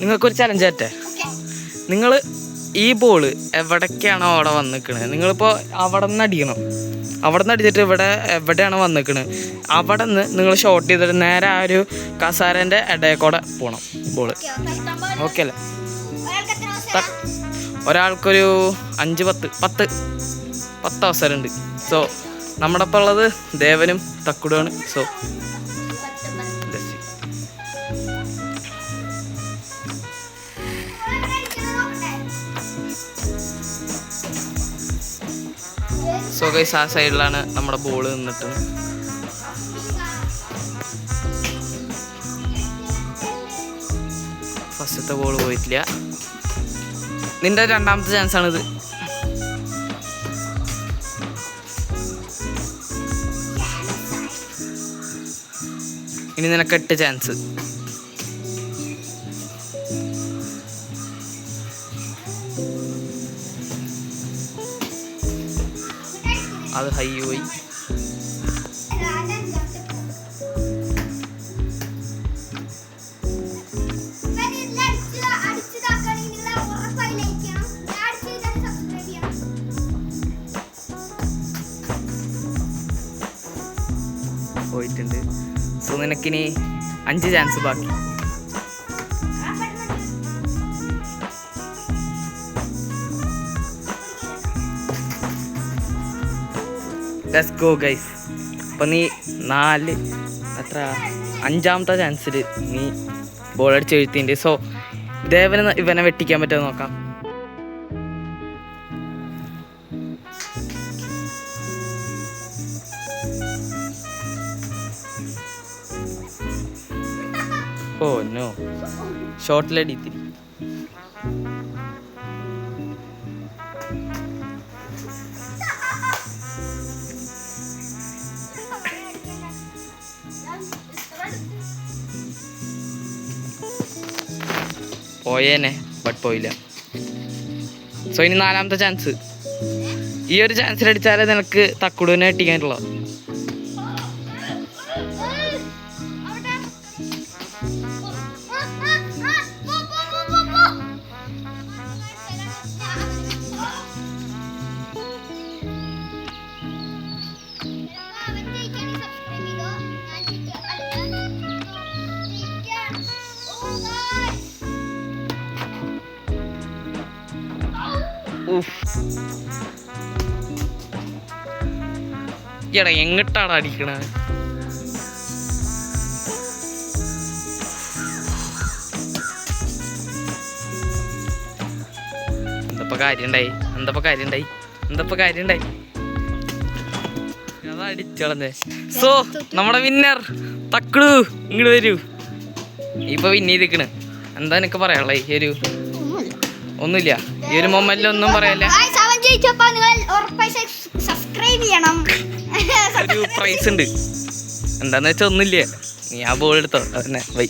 നിങ്ങൾക്കൊരു ചലഞ്ച് ആറ്റേ. നിങ്ങൾ ഈ ബോള് എവിടേക്കാണോ അവിടെ വന്നിക്കണത്, നിങ്ങളിപ്പോൾ അവിടെ നിന്ന് അടിക്കണം. അവിടെ നിന്ന് അടിച്ചിട്ട് എവിടെയാണ് വന്നിക്കണത് അവിടെ നിന്ന് നിങ്ങൾ ഷോട്ട് ചെയ്തിട്ട് നേരെ ആ ഒരു കസാരൻ്റെ ഇടയിൽ കൂടെ പോകണം ബോള്. ഓക്കെ അല്ലേ? ഒരാൾക്കൊരു 5-10 അവസരമുണ്ട്. സോ നമ്മുടെ ഒപ്പം ഉള്ളത് ദേവനും തക്കുടുമാണ്. സോ ഗൈസ് ആ സൈഡിലാണ് നമ്മുടെ ബോള് നിന്നിട്ട്. ഫസ്റ്റത്തെ ബോള് പോയിട്ടില്ല. നിന്റെ രണ്ടാമത്തെ ചാൻസ് ആണിത്. ഇനി നിനക്ക് 8 ചാൻസ്. അത് ഹൈ പോയി. പോയിട്ടുണ്ട്. സോ നിനക്കിനി 5 ചാൻസ് ബാക്കി. Let's go guys. അപ്പം നീ 5-ാമത്തെ ചാൻസിൽ നീ ബോൾ അടിച്ച് എഴുത്തിൻ്റെ. സോ ദേവന് ഇവനെ വെട്ടിക്കാൻ പറ്റുമോ നോക്കാം. ഓ നോ, ഷോട്ടിലടിത്തിരി. പോയേനെ, ബട്ട് പോയില്ല. സോ ഇനി 4-ാമത്തെ ചാൻസ്. ഈ ഒരു ചാൻസിൽ അടിച്ചാലേ നിനക്ക് തക്കുടുവിനെ വെട്ടിക്കാനുള്ളൂ. എടാ എങ്ങിട്ടാണ് അടിക്കണ? എന്തപ്പോ കാര്യണ്ടായി? അതാ അടിച്ചളന്നേ. സോ നമ്മുടെ വിന്നർ തക്കുടു, ഇങ്ങോട്ട് വരൂ. ഇപ്പൊ വിൻ ചെയ്തിക്കണ്. എന്താ എനിക്ക് പറയാനുള്ളത്? ഈ ഒരു ഒന്നുമില്ല, ഈ ഒരു മൊമെന്റിൽ ഒന്നും പറയല്ല. ഒരു പ്രൈസ് ഉണ്ട്. എന്താന്ന് വെച്ചാൽ ഒന്നുമില്ല. നീ ആ ബോൾ എടുത്തോ. അതന്നെ ബൈ.